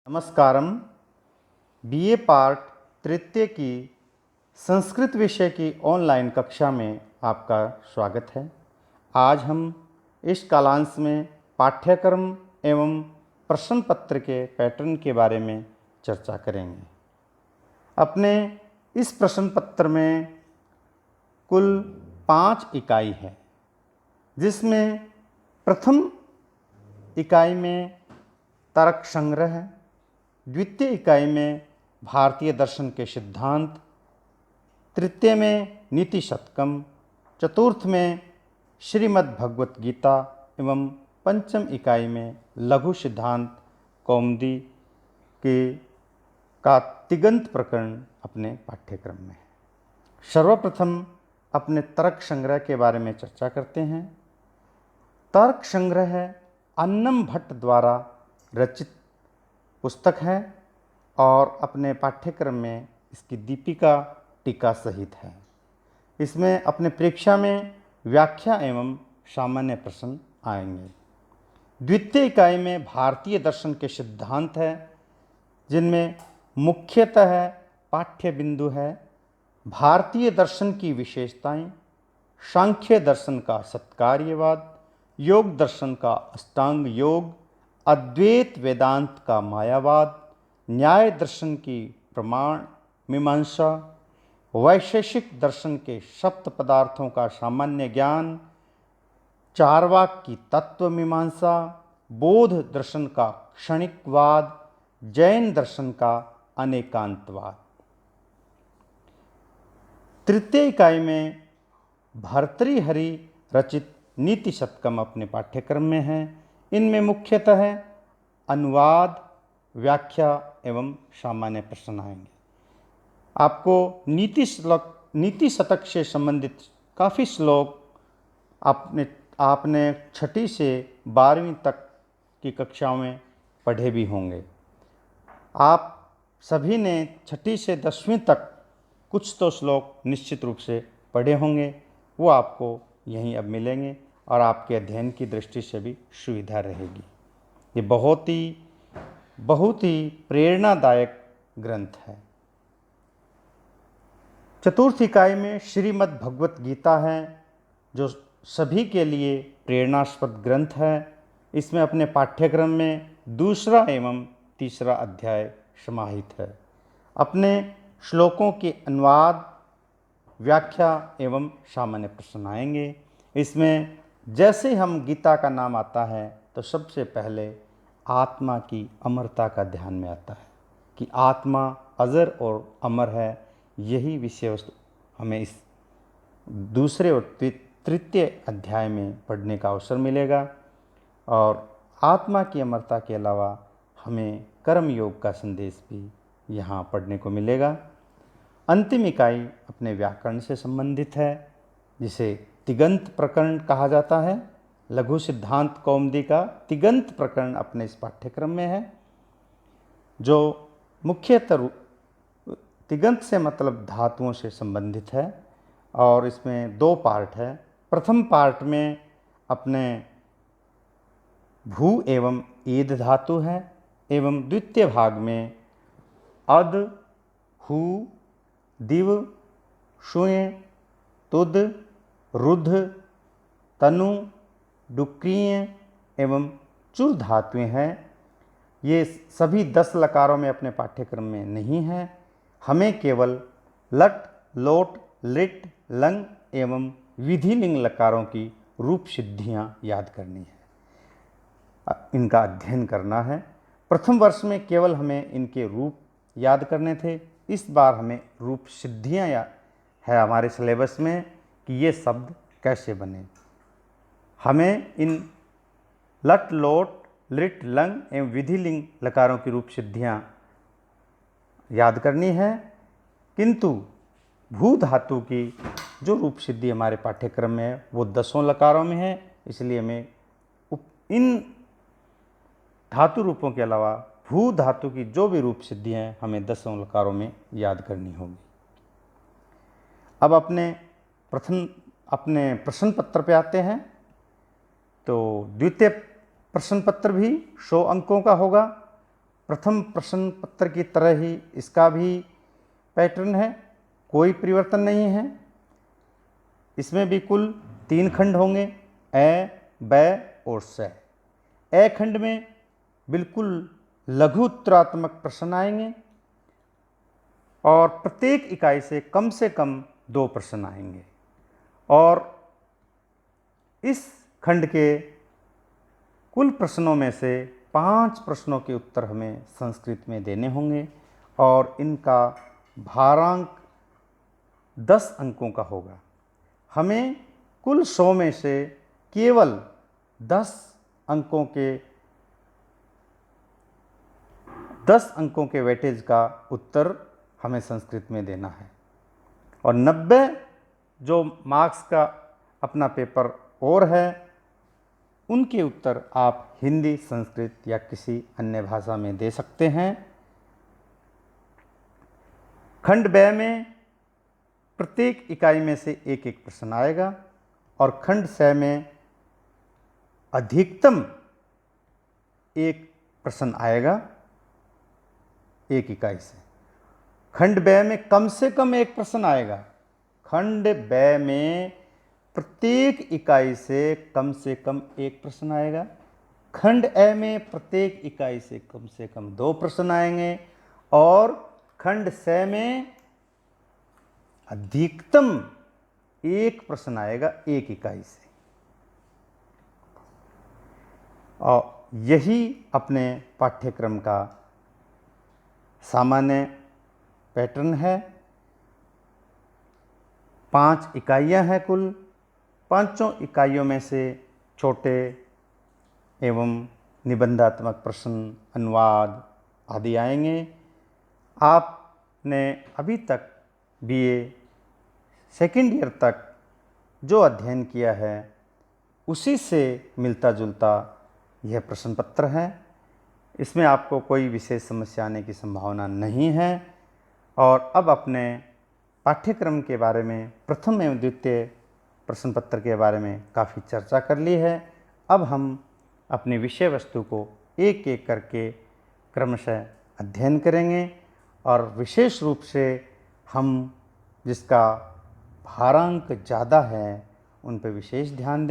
नमस्कारम। BA part तृतीय की संस्कृत विषय की ऑनलाइन कक्षा में आपका स्वागत है। आज हम इस कालांश में पाठ्यक्रम एवं प्रश्न पत्र के पैटर्न के बारे में चर्चा करेंगे। अपने इस प्रश्न पत्र में कुल 5 इकाई है, जिसमें प्रथम इकाई में तर्क संग्रह है, द्वितीय इकाई में भारतीय दर्शन के सिद्धांत, तृतीय में नीति शतकम, चतुर्थ में श्रीमद् भगवत गीता एवं पंचम इकाई में लघु सिद्धांत कौमुदी के का तिगंत प्रकरण अपने पाठ्यक्रम में है। सर्वप्रथम अपने तर्क संग्रह के बारे में चर्चा करते हैं। तर्क संग्रह अन्नम भट्ट द्वारा रचित पुस्तक है और अपने पाठ्यक्रम में इसकी दीपिका टीका सहित है। इसमें अपने परीक्षा में व्याख्या एवं सामान्य प्रश्न आएंगे। द्वितीय इकाई में भारतीय दर्शन के सिद्धांत है, जिनमें मुख्यतः पाठ्य बिंदु है भारतीय दर्शन की विशेषताएं, सांख्य दर्शन का सत्कार्यवाद, योग दर्शन का अष्टांग योग, अद्वैत वेदांत का मायावाद, न्याय दर्शन की प्रमाण मीमांसा, वैशेषिक दर्शन के सप्त पदार्थों का सामान्य ज्ञान, चार्वाक की तत्व मीमांसा, बौद्ध दर्शन का क्षणिकवाद, जैन दर्शन का अनेकांतवाद। तृतीय इकाई में भर्तृहरि रचित नीति शतकम अपने पाठ्यक्रम में है। इनमें मुख्यतः अनुवाद, व्याख्या एवं सामान्य प्रश्न आएंगे। आपको नीति शतक से संबंधित काफ़ी श्लोक आपने 6ठी से 12वीं तक की कक्षाओं में पढ़े भी होंगे। आप सभी ने 6ठी से 10वीं तक कुछ तो श्लोक निश्चित रूप से पढ़े होंगे, वो आपको यहीं अब मिलेंगे और आपके अध्ययन की दृष्टि से भी सुविधा रहेगी। ये बहुत ही प्रेरणादायक ग्रंथ है। चतुर्थ इकाई में श्रीमद् भगवत गीता है, जो सभी के लिए प्रेरणास्पद ग्रंथ है। इसमें अपने पाठ्यक्रम में दूसरा एवं तीसरा अध्याय समाहित है। अपने श्लोकों के अनुवाद, व्याख्या एवं सामान्य प्रश्न आएंगे। इसमें जैसे हम गीता का नाम आता है तो सबसे पहले आत्मा की अमरता का ध्यान में आता है कि आत्मा अजर और अमर है। यही विषय वस्तु हमें इस दूसरे और तृतीय अध्याय में पढ़ने का अवसर मिलेगा। और आत्मा की अमरता के अलावा हमें कर्म योग का संदेश भी यहाँ पढ़ने को मिलेगा। अंतिम इकाई अपने व्याकरण से संबंधित है, जिसे तिगंत प्रकरण कहा जाता है। लघु सिद्धांत कौमुदी का तिगंत प्रकरण अपने इस पाठ्यक्रम में है, जो मुख्यतः तिगंत से मतलब धातुओं से संबंधित है और इसमें 2 पार्ट है। प्रथम पार्ट में अपने भू एवं ईद धातु है एवं द्वितीय भाग में अद, हु, दिव, शुय, तुद, रुध, तनु, डुक्रिय एवं चुर धातुएं हैं। ये सभी 10 लकारों में अपने पाठ्यक्रम में नहीं है। हमें केवल लट, लोट, लिट, लंग एवं विधिलिंग लकारों की रूप सिद्धियां याद करनी है, इनका अध्ययन करना है। प्रथम वर्ष में केवल हमें इनके रूप याद करने थे। इस बार हमें रूप सिद्धियां है हमारे सिलेबस में कि ये शब्द कैसे बने। हमें इन लट, लोट, लिट, लंग एवं विधिलिंग लकारों की रूप सिद्धियां याद करनी है, किंतु भू धातु की जो रूप सिद्धि हमारे पाठ्यक्रम में है वो 10 लकारों में है। इसलिए हमें इन धातु रूपों के अलावा भू धातु की जो भी रूप सिद्धियां हैं हमें 10 लकारों में याद करनी होगी। अब अपने प्रश्न पत्र पे आते हैं। तो द्वितीय प्रश्न पत्र भी 100 अंकों का होगा प्रथम प्रश्न पत्र की तरह ही इसका भी पैटर्न है, कोई परिवर्तन नहीं है। इसमें भी कुल 3 खंड होंगे, ए, ब और स। ए खंड में बिल्कुल लघु उत्तरात्मक प्रश्न आएंगे और प्रत्येक इकाई से कम 2 प्रश्न आएंगे। और इस खंड के कुल प्रश्नों में से 5 प्रश्नों के उत्तर हमें संस्कृत में देने होंगे और इनका भारांक 10 अंकों का होगा। हमें कुल 100 में से केवल 10 अंकों के वेटेज का उत्तर हमें संस्कृत में देना है और 90 जो मार्क्स का अपना पेपर और है उनके उत्तर आप हिंदी, संस्कृत या किसी अन्य भाषा में दे सकते हैं। खंड ब में प्रत्येक इकाई में से एक प्रश्न आएगा और खंड स में अधिकतम 1 प्रश्न आएगा एक इकाई से। खंड ब में कम से कम 1 प्रश्न आएगा। खंड ब में प्रत्येक इकाई से कम 1 प्रश्न आएगा। खंड ए में प्रत्येक इकाई से कम 2 प्रश्न आएंगे और खंड स में अधिकतम 1 प्रश्न आएगा एक इकाई से। और यही अपने पाठ्यक्रम का सामान्य पैटर्न है। 5 इकाइयां हैं कुल। 5 इकाइयों में से छोटे एवं निबंधात्मक प्रश्न, अनुवाद आदि आएंगे। आपने अभी तक बीए सेकेंड ईयर तक जो अध्ययन किया है उसी से मिलता जुलता यह प्रश्न पत्र है। इसमें आपको कोई विशेष समस्या आने की संभावना नहीं है। और अब अपने पाठ्यक्रम के बारे में, प्रथम एवं द्वितीय प्रश्न पत्र के बारे में काफ़ी चर्चा कर ली है। अब हम अपनी विषय वस्तु को एक एक करके क्रमशः अध्ययन करेंगे और विशेष रूप से हम जिसका भारांक ज़्यादा है उन पर विशेष ध्यान दें।